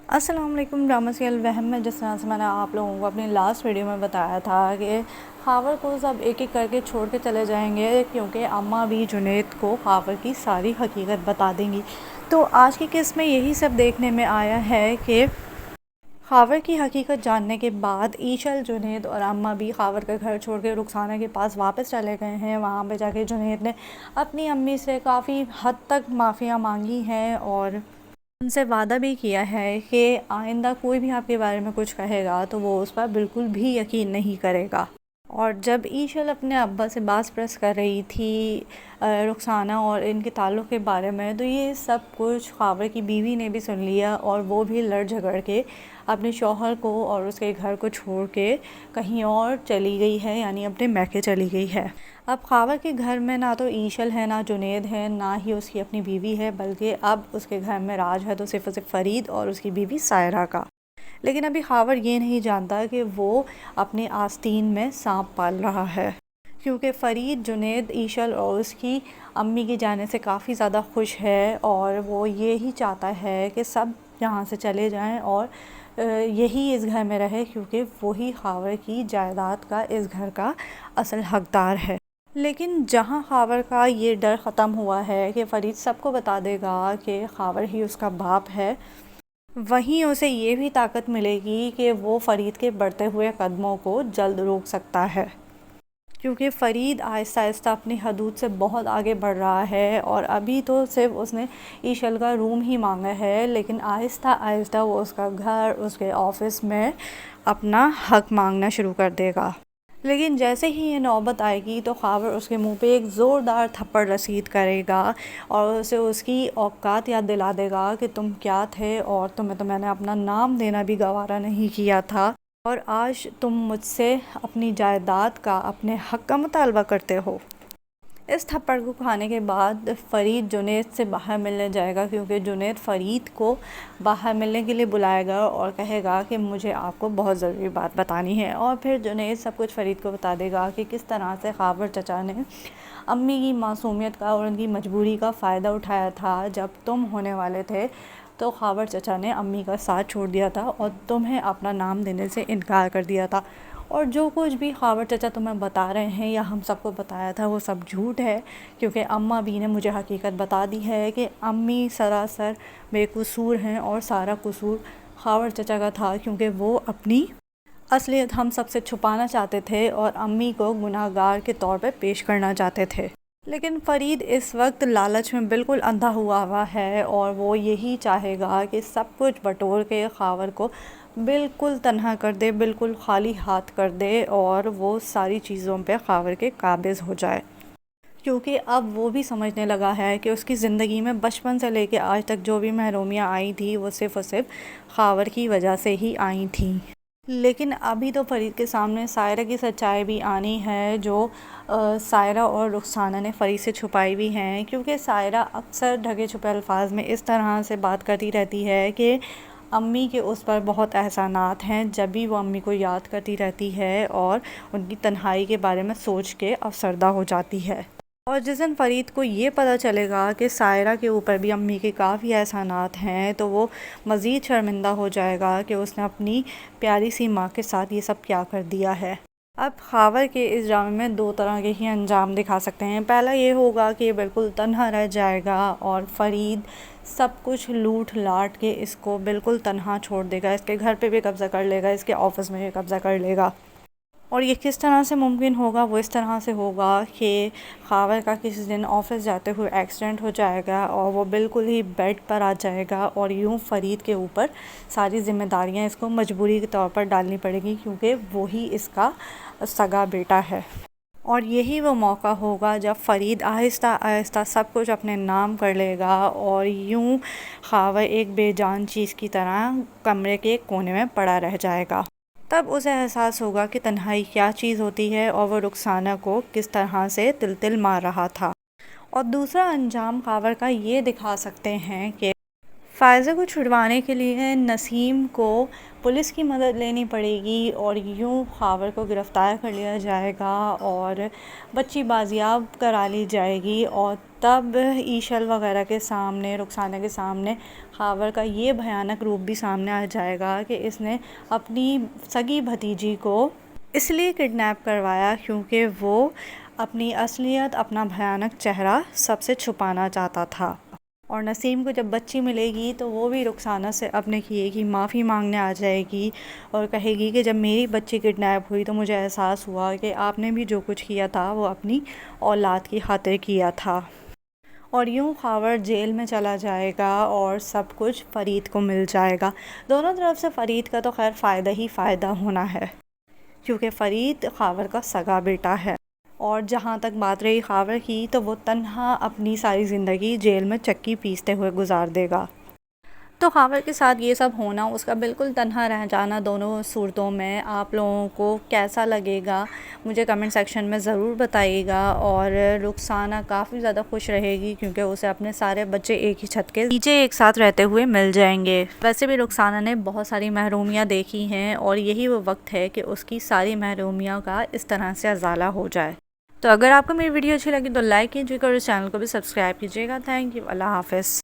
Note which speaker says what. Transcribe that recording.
Speaker 1: السلام علیکم drama serial وہم میں جس طرح سے میں نے آپ لوگوں کو اپنی لاسٹ ویڈیو میں بتایا تھا کہ خاور کو سب ایک ایک کر کے چھوڑ کے چلے جائیں گے، کیونکہ اماں بھی جنید کو خاور کی ساری حقیقت بتا دیں گی۔ تو آج کی قسط میں یہی سب دیکھنے میں آیا ہے کہ خاور کی حقیقت جاننے کے بعد ایشل، جنید اور اماں بھی خاور کا گھر چھوڑ کے رخسانہ کے پاس واپس چلے گئے ہیں۔ وہاں پہ جا کے جنید نے اپنی امی سے کافی حد تک معافیاں مانگی ہیں اور ان سے وعدہ بھی کیا ہے کہ آئندہ کوئی بھی آپ کے بارے میں کچھ کہے گا تو وہ اس پر بالکل بھی یقین نہیں کرے گا۔ اور جب ایشل اپنے ابا سے باز پرس کر رہی تھی رخسانہ اور ان کے تعلق کے بارے میں، تو یہ سب کچھ خاور کی بیوی نے بھی سن لیا اور وہ بھی لڑ جھگڑ کے اپنے شوہر کو اور اس کے گھر کو چھوڑ کے کہیں اور چلی گئی ہے، یعنی اپنے میکے چلی گئی ہے۔ اب خاور کے گھر میں نہ تو ایشل ہے، نہ جنید ہے، نہ ہی اس کی اپنی بیوی ہے، بلکہ اب اس کے گھر میں راج ہے تو صرف فرید اور اس کی بیوی سائرہ کا۔ لیکن ابھی خاور یہ نہیں جانتا کہ وہ اپنی آستین میں سانپ پال رہا ہے، کیونکہ فرید، جنید، ایشل اور اس کی امی کی جانے سے کافی زیادہ خوش ہے اور وہ یہی چاہتا ہے کہ سب یہاں سے چلے جائیں اور یہی اس گھر میں رہے، کیونکہ وہی خاور کی جائیداد کا، اس گھر کا اصل حقدار ہے۔ لیکن جہاں خاور کا یہ ڈر ختم ہوا ہے کہ فرید سب کو بتا دے گا کہ خاور ہی اس کا باپ ہے، وہیں اسے یہ بھی طاقت ملے گی کہ وہ فرید کے بڑھتے ہوئے قدموں کو جلد روک سکتا ہے، کیونکہ فرید آہستہ آہستہ اپنی حدود سے بہت آگے بڑھ رہا ہے اور ابھی تو صرف اس نے ایشل کا روم ہی مانگا ہے، لیکن آہستہ آہستہ وہ اس کا گھر، اس کے آفس میں اپنا حق مانگنا شروع کر دے گا۔ لیکن جیسے ہی یہ نوبت آئے گی تو خاور اس کے منہ پہ ایک زوردار تھپڑ رسید کرے گا اور اسے اس کی اوقات یاد دلا دے گا کہ تم کیا تھے، اور تمہیں تو میں نے اپنا نام دینا بھی گوارا نہیں کیا تھا، اور آج تم مجھ سے اپنی جائیداد کا، اپنے حق کا مطالبہ کرتے ہو۔ اس تھپڑ کو کھانے کے بعد فرید جنید سے باہر ملنے جائے گا، کیونکہ جنید فرید کو باہر ملنے کے لیے بلائے گا اور کہے گا کہ مجھے آپ کو بہت ضروری بات بتانی ہے، اور پھر جنید سب کچھ فرید کو بتا دے گا کہ کس طرح سے خاور چچا نے امی کی معصومیت کا اور ان کی مجبوری کا فائدہ اٹھایا تھا۔ جب تم ہونے والے تھے تو خاور چچا نے امی کا ساتھ چھوڑ دیا تھا اور تمہیں اپنا نام دینے سے انکار کر دیا تھا، اور جو کچھ بھی خاور چچا تمہیں بتا رہے ہیں یا ہم سب کو بتایا تھا وہ سب جھوٹ ہے، کیونکہ اماں بھی نے مجھے حقیقت بتا دی ہے کہ امی سراسر بے قصور ہیں اور سارا قصور خاور چچا کا تھا، کیونکہ وہ اپنی اصلیت ہم سب سے چھپانا چاہتے تھے اور امی کو گناہ گار کے طور پہ پیش کرنا چاہتے تھے۔ لیکن فرید اس وقت لالچ میں بالکل اندھا ہوا ہے اور وہ یہی چاہے گا کہ سب کچھ بٹور کے خاور کو بالکل تنہا کر دے، بالکل خالی ہاتھ کر دے اور وہ ساری چیزوں پہ خاور کے قابض ہو جائے، کیونکہ اب وہ بھی سمجھنے لگا ہے کہ اس کی زندگی میں بچپن سے لے کے آج تک جو بھی محرومیاں آئی تھیں وہ صرف اور صرف خاور کی وجہ سے ہی آئی تھیں۔ لیکن ابھی تو فرید کے سامنے سائرہ کی سچائی بھی آنی ہے، جو سائرہ اور رخسانہ نے فرید سے چھپائی بھی ہیں، کیونکہ سائرہ اکثر ڈھکے چھپے الفاظ میں اس طرح سے بات کرتی رہتی ہے کہ امی کے اس پر بہت احسانات ہیں، جب بھی وہ امی کو یاد کرتی رہتی ہے اور ان کی تنہائی کے بارے میں سوچ کے افسردہ ہو جاتی ہے۔ اور جس دن فرید کو یہ پتہ چلے گا کہ سائرہ کے اوپر بھی امی کے کافی احسانات ہیں تو وہ مزید شرمندہ ہو جائے گا کہ اس نے اپنی پیاری سی ماں کے ساتھ یہ سب کیا کر دیا ہے۔ اب خاور کے اس ڈرامے میں دو طرح کے ہی انجام دکھا سکتے ہیں۔ پہلا یہ ہوگا کہ یہ بالکل تنہا رہ جائے گا اور فرید سب کچھ لوٹ لاٹ کے اس کو بالکل تنہا چھوڑ دے گا، اس کے گھر پہ بھی قبضہ کر لے گا، اس کے آفس میں بھی قبضہ کر لے گا۔ اور یہ کس طرح سے ممکن ہوگا؟ وہ اس طرح سے ہوگا کہ خاور کا کسی دن آفس جاتے ہوئے ایکسیڈنٹ ہو جائے گا اور وہ بالکل ہی بیڈ پر آ جائے گا، اور یوں فرید کے اوپر ساری ذمہ داریاں اس کو مجبوری کے طور پر ڈالنی پڑے گی، کیونکہ وہی اس کا سگا بیٹا ہے۔ اور یہی وہ موقع ہوگا جب فرید آہستہ آہستہ سب کچھ اپنے نام کر لے گا اور یوں خاور ایک بے جان چیز کی طرح کمرے کے کونے میں پڑا رہ جائے گا۔ تب اسے احساس ہوگا کہ تنہائی کیا چیز ہوتی ہے اور وہ رخسانہ کو کس طرح سے تل تل مار رہا تھا۔ اور دوسرا انجام خاور کا یہ دکھا سکتے ہیں کہ فائزہ کو چھڑوانے کے لیے نسیم کو پولیس کی مدد لینی پڑے گی اور یوں خاور کو گرفتار کر لیا جائے گا اور بچی بازیاب کرا لی جائے گی، اور تب ایشل وغیرہ کے سامنے، رخسانہ کے سامنے خاور کا یہ بھیانک روپ بھی سامنے آ جائے گا کہ اس نے اپنی سگی بھتیجی کو اس لیے کڈنیپ کروایا کیونکہ وہ اپنی اصلیت، اپنا بھیانک چہرہ سب سے چھپانا چاہتا تھا۔ اور نسیم کو جب بچی ملے گی تو وہ بھی رخسانہ سے اپنے کیے کی معافی مانگنے آ جائے گی اور کہے گی کہ جب میری بچی کڈنیپ ہوئی تو مجھے احساس ہوا کہ آپ نے بھی جو کچھ کیا تھا وہ اپنی اولاد کی خاطر کیا تھا۔ اور یوں خاور جیل میں چلا جائے گا اور سب کچھ فرید کو مل جائے گا۔ دونوں طرف سے فرید کا تو خیر فائدہ ہی فائدہ ہونا ہے کیونکہ فرید خاور کا سگا بیٹا ہے، اور جہاں تک بات رہی خاور کی تو وہ تنہا اپنی ساری زندگی جیل میں چکی پیستے ہوئے گزار دے گا۔ تو خاور کے ساتھ یہ سب ہونا، اس کا بالکل تنہا رہ جانا دونوں صورتوں میں آپ لوگوں کو کیسا لگے گا مجھے کمنٹ سیکشن میں ضرور بتائیے گا۔ اور رخسانہ کافی زیادہ خوش رہے گی کیونکہ اسے اپنے سارے بچے ایک ہی چھت کے نیچے ایک ساتھ رہتے ہوئے مل جائیں گے۔ ویسے بھی رخسانہ نے بہت ساری محرومیاں دیکھی ہیں اور یہی وہ وقت ہے کہ اس کی ساری محرومیوں کا اس طرح سے ازالہ ہو جائے۔ تو اگر آپ کو میری ویڈیو اچھی لگی تو لائک کیجیے گا اور اس چینل کو بھی سبسکرائب کیجیے گا۔ تھینک یو، اللہ حافظ۔